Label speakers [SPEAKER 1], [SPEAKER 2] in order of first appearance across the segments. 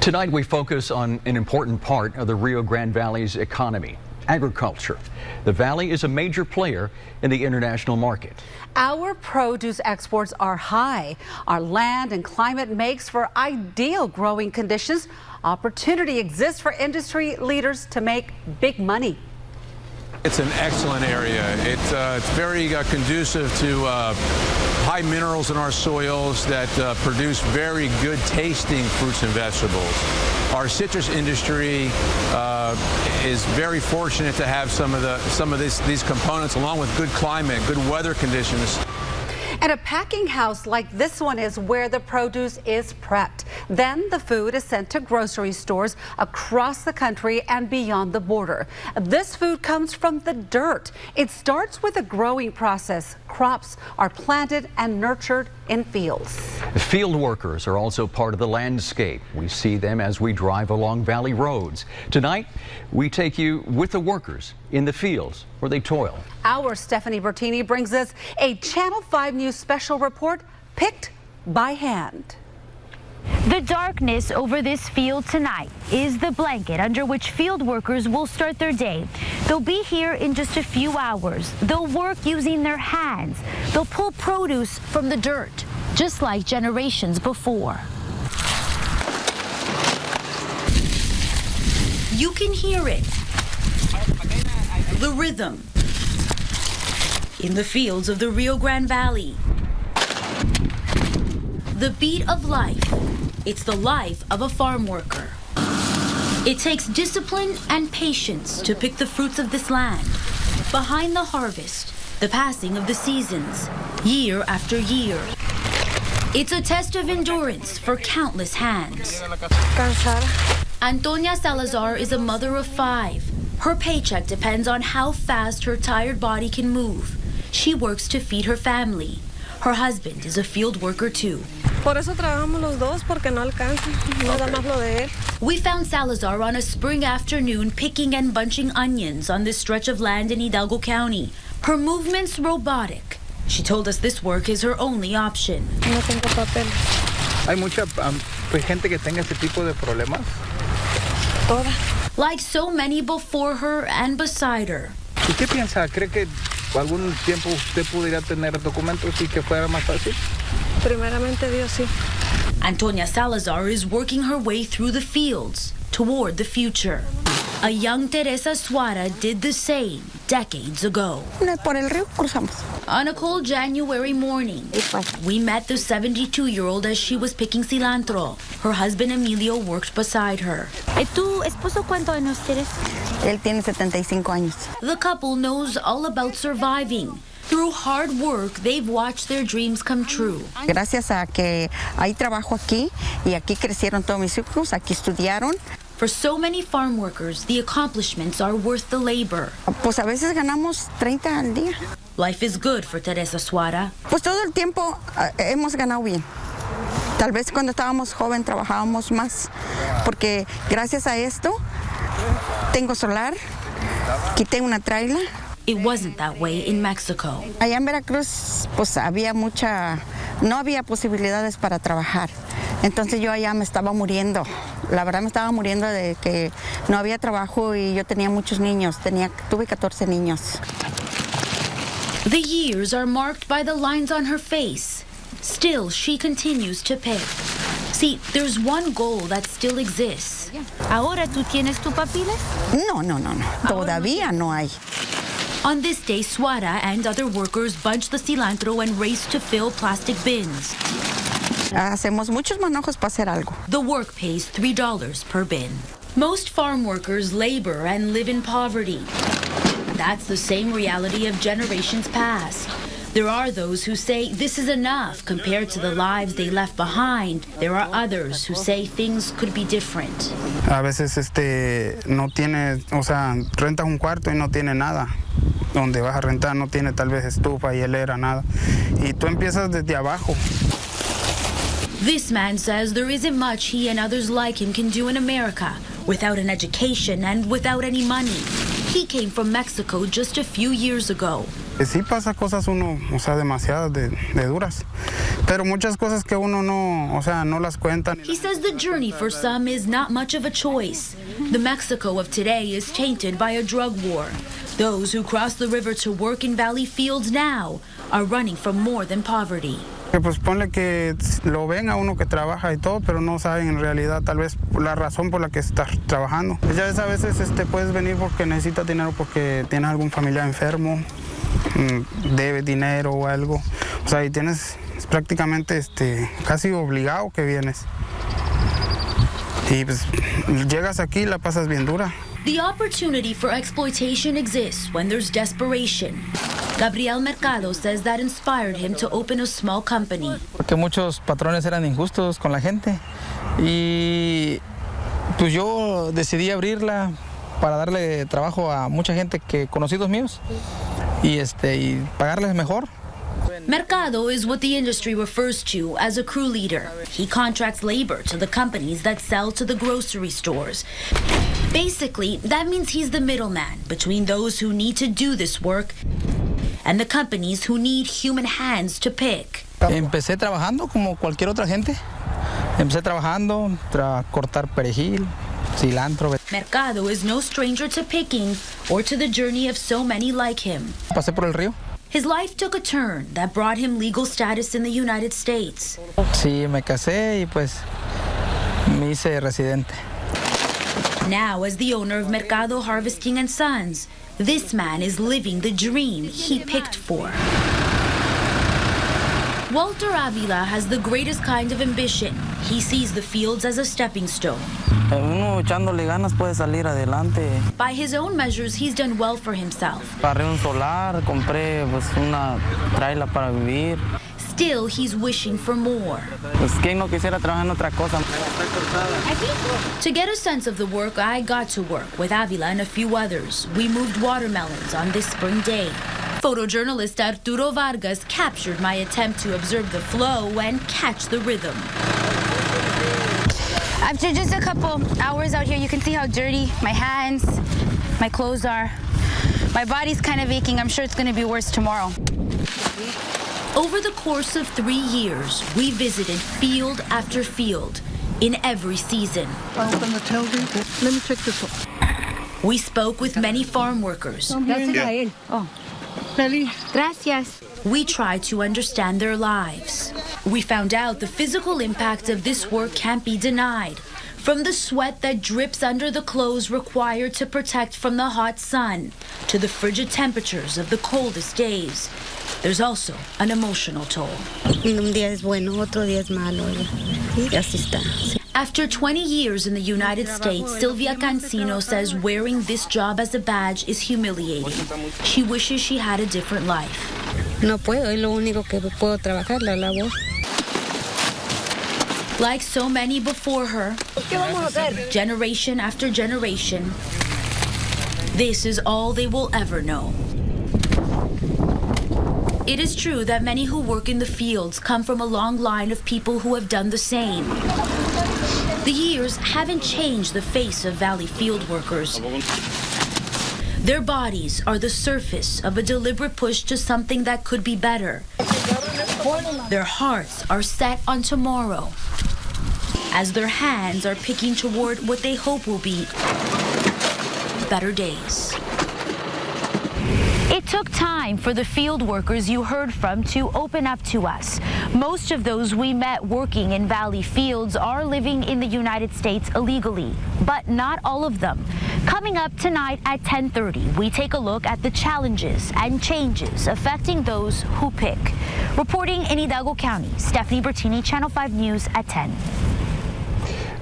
[SPEAKER 1] Tonight we focus on an important part of the Rio Grande Valley's economy, agriculture. The valley is a major player in the international market.
[SPEAKER 2] Our produce exports are high. Our land and climate makes for ideal growing conditions. Opportunity exists for industry leaders to make big money.
[SPEAKER 3] It's an excellent area. It's very conducive to high minerals in our soils that produce very good tasting fruits and vegetables. Our citrus industry is very fortunate to have some of these components, along with good climate, good weather conditions.
[SPEAKER 2] And a packing house like this one is where the produce is prepped. Then the food is sent to grocery stores across the country and beyond the border. This food comes from the dirt. It starts with a growing process. Crops are planted and nurtured in fields.
[SPEAKER 1] Field workers are also part of the landscape. We see them as we drive along valley roads. Tonight, we take you with the workers in the fields where they toil.
[SPEAKER 2] Our Stephanie Bertini brings us a Channel 5 News special report picked by hand.
[SPEAKER 4] The darkness over this field tonight is the blanket under which field workers will start their day. They'll be here in just a few hours. They'll work using their hands. They'll pull produce from the dirt, just like generations before. You can hear it. The rhythm in the fields of the Rio Grande Valley. The beat of life. It's the life of a farm worker. It takes discipline and patience to pick the fruits of this land. Behind the harvest, the passing of the seasons, year after year. It's a test of endurance for countless hands. Antonia Salazar is a mother of 5. Her paycheck depends on how fast her tired body can move. She works to feed her family. Her husband is a field worker too.
[SPEAKER 5] Por eso trabajamos los dos, porque no alcanza, no da más lo de él.
[SPEAKER 4] We found Salazar on a spring afternoon picking and bunching onions on this stretch of land in Hidalgo County. Her movement's robotic. She told us this work is her only option.
[SPEAKER 5] No tengo papel.
[SPEAKER 6] Hay mucha gente que tenga ese tipo de problemas.
[SPEAKER 5] Toda.
[SPEAKER 4] Like so many before her and beside her.
[SPEAKER 6] ¿Y qué piensa? ¿Cree que algún tiempo usted pudiera tener documentos y que fuera más fácil?
[SPEAKER 5] Primeramente Dios, sí.
[SPEAKER 4] Antonia Salazar is working her way through the fields toward the future. A young Teresa Suara did the same decades ago.
[SPEAKER 5] Por el río cruzamos.
[SPEAKER 4] On a cold January morning, we met the 72-year-old as she was picking cilantro. Her husband Emilio worked beside her.
[SPEAKER 7] ¿Tu esposo cuántos años tienes?
[SPEAKER 5] Él tiene 75 años.
[SPEAKER 4] The couple knows all about surviving. Through hard work, they've watched their dreams come true.
[SPEAKER 5] Gracias a que hay trabajo aquí y aquí crecieron todos mis hijos, aquí estudiaron.
[SPEAKER 4] For so many farm workers, the accomplishments are worth the labor.
[SPEAKER 5] Pues a veces ganamos 30 al día.
[SPEAKER 4] Life is good for Teresa Suara.
[SPEAKER 5] Pues todo el tiempo hemos ganado bien. Tal vez cuando estábamos joven trabajábamos más, porque gracias a esto tengo solar, quité una traila.
[SPEAKER 4] It wasn't that way in Mexico.
[SPEAKER 5] Allá en Veracruz, pues no había posibilidades para trabajar. Entonces yo allá me estaba muriendo. La verdad me estaba muriendo de que no había trabajo y yo tenía muchos niños. Tuve 14 niños.
[SPEAKER 4] The years are marked by the lines on her face. Still, she continues to pick. See, there's one goal that still exists.
[SPEAKER 7] ¿Ahora tú tienes tus papeles?
[SPEAKER 5] No. Todavía no hay.
[SPEAKER 4] On this day, Suara and other workers bunch the cilantro and race to fill plastic bins.
[SPEAKER 5] Hacemos muchos manojos para hacer algo.
[SPEAKER 4] The work pays $3 per bin. Most farm workers labor and live in poverty. That's the same reality of generations past. There are those who say this is enough compared to the lives they left behind. There are others who say things could be different.
[SPEAKER 6] A veces no tiene, rentas un cuarto y no tiene nada. Donde vas a rentar no tiene tal vez estufa, hielera, nada. Y tú empiezas desde abajo.
[SPEAKER 4] This man says there isn't much he and others like him can do in America without an education and without any money. He came from Mexico just a few years ago.
[SPEAKER 6] Sí pasa cosas uno, o sea, demasiadas de duras, pero muchas cosas que uno no, o sea, no las cuentan.
[SPEAKER 4] He says the journey for some is not much of a choice. The Mexico of today is tainted by a drug war. Those who cross the river to work in Valley Fields now are running from more than poverty.
[SPEAKER 6] Que pues ponle que lo ven a uno que trabaja y todo, pero no saben en realidad tal vez la razón por la que estás trabajando. Pues ya ves, a veces puedes venir porque necesitas dinero porque tienes algún familiar enfermo, debe dinero o algo. O sea, y tienes prácticamente casi obligado que vienes. Y pues llegas aquí y la pasas bien dura.
[SPEAKER 4] The opportunity for exploitation exists when there's desperation. Gabriel Mercado says that inspired him to open a small company.
[SPEAKER 8] Porque muchos patrones eran injustos con la gente y pues yo decidí abrirla para darle trabajo a mucha gente conocidos míos y pagarles mejor.
[SPEAKER 4] Mercado is what the industry refers to as a crew leader. He contracts labor to the companies that sell to the grocery stores. Basically, that means he's the middleman between those who need to do this work and the companies who need human hands to pick.
[SPEAKER 8] Empecé trabajando como cualquier otra gente. Empecé trabajando, cortar perejil, cilantro.
[SPEAKER 4] Mercado is no stranger to picking or to the journey of so many like him.
[SPEAKER 8] Pasé por el río.
[SPEAKER 4] His life took a turn that brought him legal status in the United States.
[SPEAKER 8] Sí, me casé y pues me hice residente.
[SPEAKER 4] Now, as the owner of Mercado Harvesting and Sons, this man is living the dream he picked for. Walter Avila has the greatest kind of ambition. He sees the fields as a stepping stone.
[SPEAKER 9] Uno echándole ganas puede salir adelante.
[SPEAKER 4] By his own measures, he's done well for himself.
[SPEAKER 9] Paré un solar, compré pues una traila para vivir.
[SPEAKER 4] Still, he's wishing for more.
[SPEAKER 9] Pues quién no quisiera trabajar en otra cosa.
[SPEAKER 4] To get a sense of the work, I got to work with Avila and a few others. We moved watermelons on this spring day. Photojournalist Arturo Vargas captured my attempt to observe the flow and catch the rhythm.
[SPEAKER 7] After just a couple hours out here, you can see how dirty my hands, my clothes are. My body's kind of aching. I'm sure it's going to be worse tomorrow.
[SPEAKER 4] Over the course of 3 years, we visited field after field in every season.
[SPEAKER 10] Open the tailgate. Let me check this one.
[SPEAKER 4] We spoke with many farm workers.
[SPEAKER 7] Gracias.
[SPEAKER 4] We tried to understand their lives. We found out the physical impact of this work can't be denied. From the sweat that drips under the clothes required to protect from the hot sun, to the frigid temperatures of the coldest days, there's also an emotional toll.
[SPEAKER 5] Un día es bueno, otro día es malo. Y así está.
[SPEAKER 4] After 20 years in the United States, Sylvia Cancino says wearing this job as a badge is humiliating. She wishes she had a different life.
[SPEAKER 5] No puedo, es lo único que puedo trabajar, la labor.
[SPEAKER 4] Like so many before her, generation after generation, this is all they will ever know. It is true that many who work in the fields come from a long line of people who have done the same. The years haven't changed the face of Valley field workers. Their bodies are the surface of a deliberate push to something that could be better. Their hearts are set on tomorrow, as their hands are picking toward what they hope will be better days.
[SPEAKER 7] It took time for the field workers you heard from to open up to us. Most of those we met working in Valley Fields are living in the United States illegally, but not all of them. Coming up tonight at 10:30, we take a look at the challenges and changes affecting those who pick. Reporting in Hidalgo County, Stephanie Bertini, Channel 5 News at 10.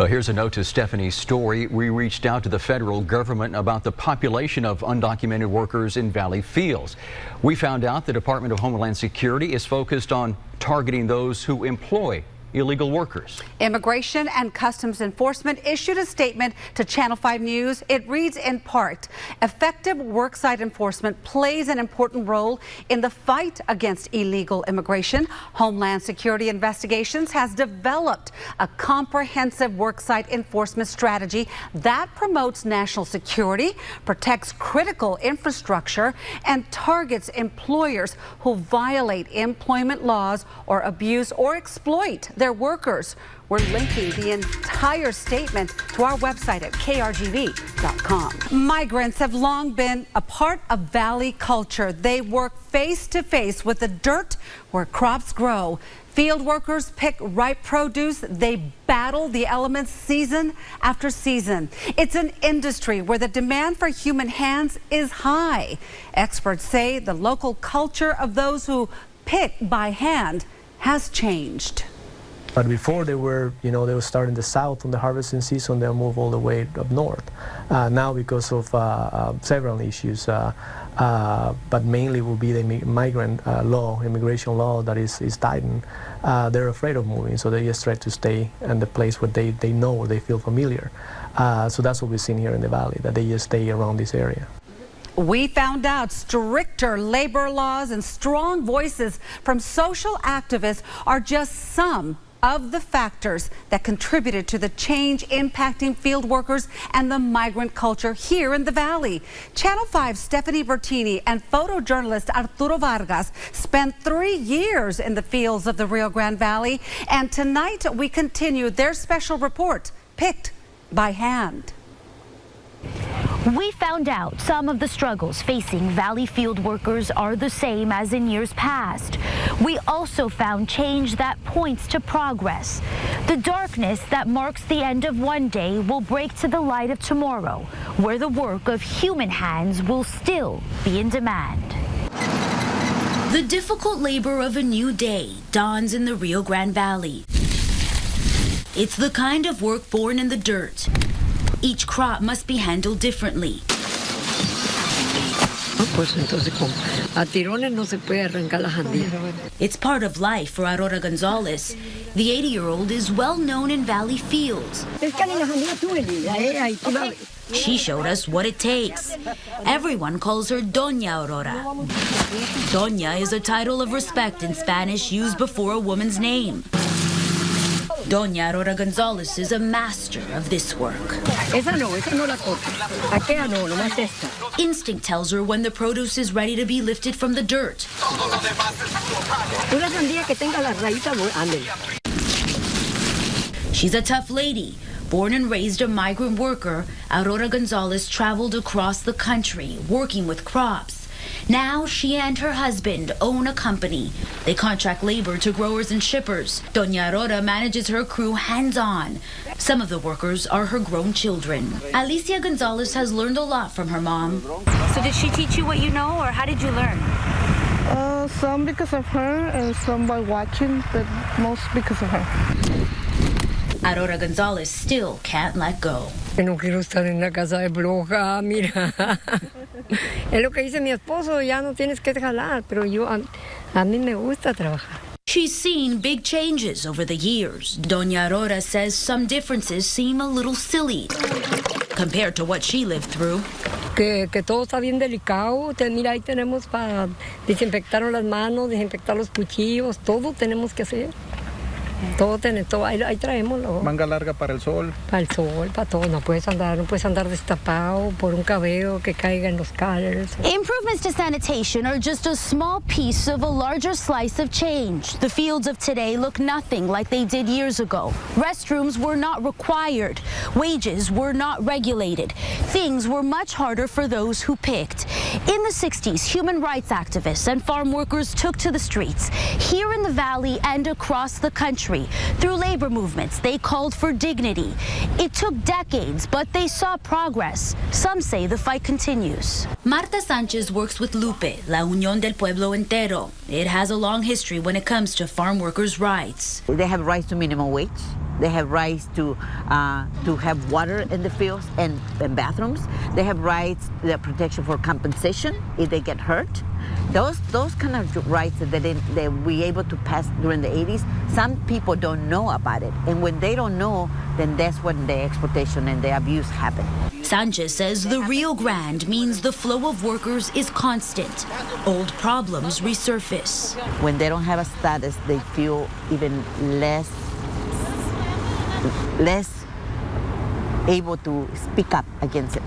[SPEAKER 1] Here's a note to Stephanie's story. We reached out to the federal government about the population of undocumented workers in Valley Fields. We found out the Department of Homeland Security is focused on targeting those who employ illegal workers.
[SPEAKER 2] Immigration and Customs Enforcement issued a statement to Channel 5 News. It reads in part, effective worksite enforcement plays an important role in the fight against illegal immigration. Homeland Security Investigations has developed a comprehensive worksite enforcement strategy that promotes national security, protects critical infrastructure, and targets employers who violate employment laws or abuse or exploit their workers. We're linking the entire statement to our website at krgv.com. Migrants have long been a part of Valley culture. They work face to face with the dirt where crops grow. Field workers pick ripe produce. They battle the elements season after season. It's an industry where the demand for human hands is high. Experts say the local culture of those who pick by hand has changed.
[SPEAKER 11] But before they would start in the south on the harvesting season, they'll move all the way up north. Now because of several issues, but mainly will be the migrant law, immigration law that is tightened. They're afraid of moving, so they just try to stay in the place where they know, where they feel familiar. So that's what we've seen here in the valley, that they just stay around this area.
[SPEAKER 2] We found out stricter labor laws and strong voices from social activists are just some of the factors that contributed to the change impacting field workers and the migrant culture here in the valley. Channel 5's Stephanie Bertini and photojournalist Arturo Vargas spent 3 years in the fields of the Rio Grande Valley, and tonight we continue their special report, Picked by Hand.
[SPEAKER 7] We found out some of the struggles facing Valley field workers are the same as in years past. We also found change that points to progress. The darkness that marks the end of one day will break to the light of tomorrow, where the work of human hands will still be in demand.
[SPEAKER 4] The difficult labor of a new day dawns in the Rio Grande Valley. It's the kind of work born in the dirt. Each crop must be handled differently. It's part of life for Aurora Gonzalez. The 80-year-old is well known in Valley fields. She showed us what it takes. Everyone calls her Doña Aurora. Doña is a title of respect in Spanish used before a woman's name. Doña Aurora Gonzalez is a master of this work. Instinct tells her when the produce is ready to be lifted from the dirt. She's a tough lady. Born and raised a migrant worker, Aurora Gonzalez traveled across the country working with crops. Now she and her husband own a company. They contract labor to growers and shippers. Doña Aurora manages her crew hands-on. Some of the workers are her grown children. Alicia Gonzalez has learned a lot from her mom.
[SPEAKER 7] So did she teach you what you know, or how did you learn?
[SPEAKER 10] Some because of her and some by watching, but most because of her.
[SPEAKER 4] Aurora Gonzalez still can't let go.
[SPEAKER 12] No quiero estar en la casa de bruja, mira. Es lo que dice mi esposo, ya no tienes que jalar, pero a mí me gusta trabajar.
[SPEAKER 4] She's seen big changes over the years. Doña Aurora says some differences seem a little silly compared to what she lived through.
[SPEAKER 12] Que todo está bien delicado. Mira, ahí tenemos para desinfectar las manos, desinfectar los cuchillos, todo tenemos que hacer. Todo, ahí traemos.
[SPEAKER 6] Manga larga para el sol.
[SPEAKER 12] Para el sol, para todo. No puedes andar destapado por un cabello que caiga en los collars.
[SPEAKER 7] Improvements to sanitation are just a small piece of a larger slice of change. The fields of today look nothing like they did years ago. Restrooms were not required. Wages were not regulated. Things were much harder for those who picked. In the 60s, human rights activists and farm workers took to the streets here in the valley and across the country. Through labor movements, they called for dignity. It took decades, but they saw progress. Some say the fight continues.
[SPEAKER 4] Marta Sanchez works with Lupe, La Unión del Pueblo Entero. It has a long history when it comes to farm workers' rights.
[SPEAKER 13] They have rights to minimum wage. They have rights to have water in the fields and bathrooms. They have rights, the protection for compensation if they get hurt. Those kind of rights that we able to pass during the 80s, some people don't know about it. And when they don't know, then that's when the exploitation and the abuse happen.
[SPEAKER 4] Sanchez says the Rio Grande means the flow of workers is constant. Old problems resurface.
[SPEAKER 13] When they don't have a status, they feel even less able to speak up against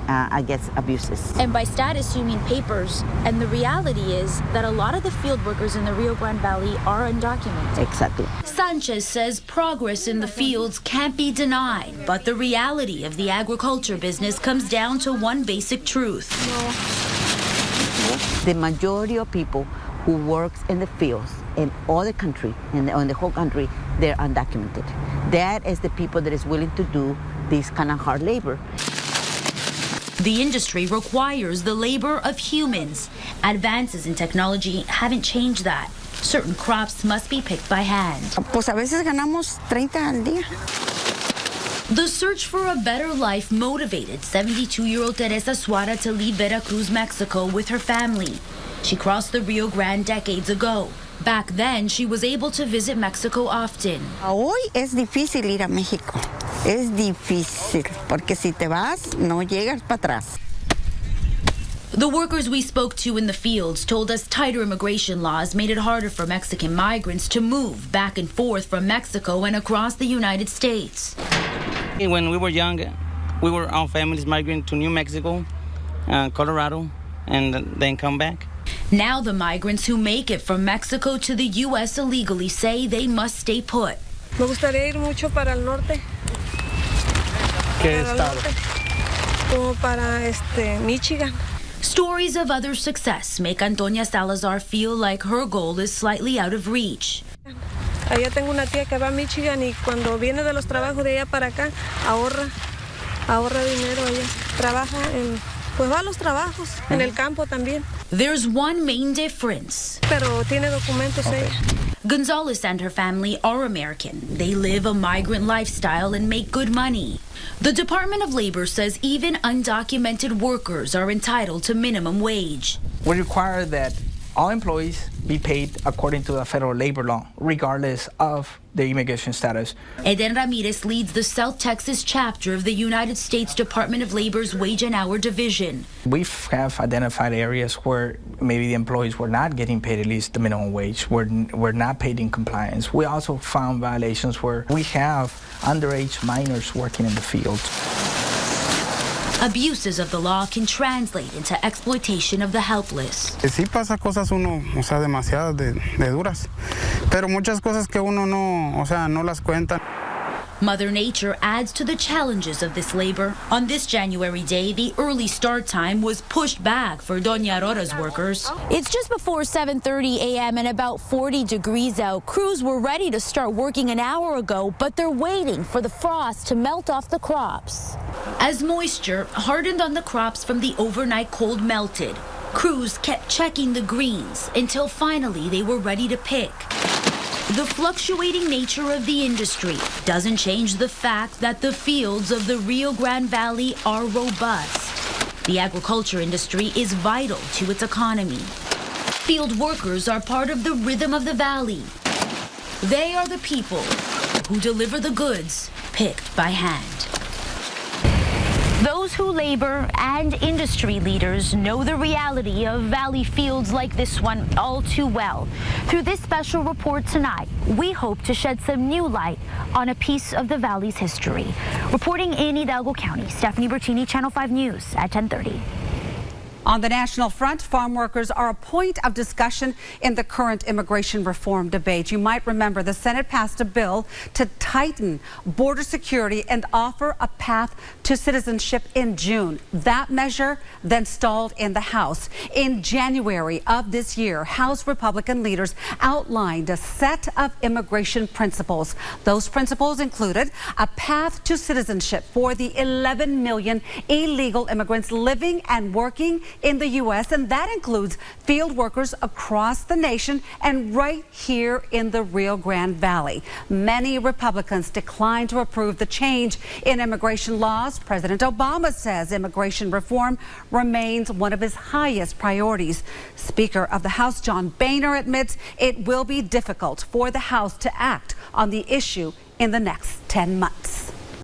[SPEAKER 13] abuses.
[SPEAKER 7] And by status, you mean papers. And the reality is that a lot of the field workers in the Rio Grande Valley are undocumented.
[SPEAKER 13] Exactly.
[SPEAKER 4] Sanchez says progress in the fields can't be denied, but the reality of the agriculture business comes down to one basic truth.
[SPEAKER 13] The majority of people who works in the fields in all the country, in the whole country, they're undocumented. That is the people that is willing to do this kind of hard labor.
[SPEAKER 4] The industry requires the labor of humans. Advances in technology haven't changed that. Certain crops must be picked by hand.
[SPEAKER 5] Pues a veces ganamos 30 al día.
[SPEAKER 4] The search for a better life motivated 72-year-old Teresa Suara to leave Veracruz, Mexico with her family. She crossed the Rio Grande decades ago. Back then, she was able to visit Mexico often.
[SPEAKER 5] Hoy es difícil ir a México. Es difícil, porque si te vas, no llegas para atrás.
[SPEAKER 4] The workers we spoke to in the fields told us tighter immigration laws made it harder for Mexican migrants to move back and forth from Mexico and across the United States.
[SPEAKER 9] When we were young, we were all families migrating to New Mexico, Colorado, and then come back.
[SPEAKER 4] Now the migrants who make it from Mexico to the U.S. illegally say they must stay put.
[SPEAKER 10] Me gustaría ir mucho para el norte.
[SPEAKER 8] ¿Qué estado?
[SPEAKER 10] Como para Michigan.
[SPEAKER 4] Stories of other success make Antonia Salazar feel like her goal is slightly out of reach.
[SPEAKER 10] Allá tengo una tía que va a Michigan y cuando viene de los trabajos de allá para acá, ahorra dinero. Ella trabaja pues va a los trabajos, en el campo también.
[SPEAKER 4] There's one main difference.
[SPEAKER 10] Pero tiene documentos ella.
[SPEAKER 4] Gonzalez and her family are American. They live a migrant lifestyle and make good money. The Department of Labor says even undocumented workers are entitled to minimum wage.
[SPEAKER 8] We require that all employees be paid according to the federal labor law, regardless of their immigration status.
[SPEAKER 4] Eden Ramirez leads the South Texas chapter of the United States Department of Labor's Wage and Hour Division.
[SPEAKER 8] We have identified areas where maybe the employees were not getting paid at least the minimum wage, were not paid in compliance. We also found violations where we have underage minors working in the field.
[SPEAKER 4] Abuses of the law can translate into exploitation of the helpless.
[SPEAKER 6] Sí pasa cosas demasiadas de duras, pero muchas cosas que uno no las cuenta.
[SPEAKER 4] Mother Nature adds to the challenges of this labor. On this January day, the early start time was pushed back for Doña Aurora's workers.
[SPEAKER 7] It's just before 7:30 a.m. and about 40 degrees out. Crews were ready to start working an hour ago, but they're waiting for the frost to melt off the crops.
[SPEAKER 4] As moisture hardened on the crops from the overnight cold melted, crews kept checking the greens until finally they were ready to pick. The fluctuating nature of the industry doesn't change the fact that the fields of the Rio Grande Valley are robust. The agriculture industry is vital to its economy. Field workers are part of the rhythm of the valley. They are the people who deliver the goods picked by hand.
[SPEAKER 7] Those who labor and industry leaders know the reality of valley fields like this one all too well. Through this special report tonight, we hope to shed some new light on a piece of the valley's history. Reporting in Hidalgo County, Stephanie Bertini, Channel 5 News at 10:30.
[SPEAKER 2] On the national front, farm workers are a point of discussion in the current immigration reform debate. You might remember the Senate passed a bill to tighten border security and offer a path to citizenship in June. That measure then stalled in the House. In January of this year, House Republican leaders outlined a set of immigration principles. Those principles included a path to citizenship for the 11 million illegal immigrants living and working in the U.S., and that includes field workers across the nation and right here in the Rio Grande Valley. Many Republicans declined to approve the change in immigration laws. President Obama says immigration reform remains one of his highest priorities. Speaker of the House John Boehner admits it will be difficult for the House to act on the issue in the next 10 months.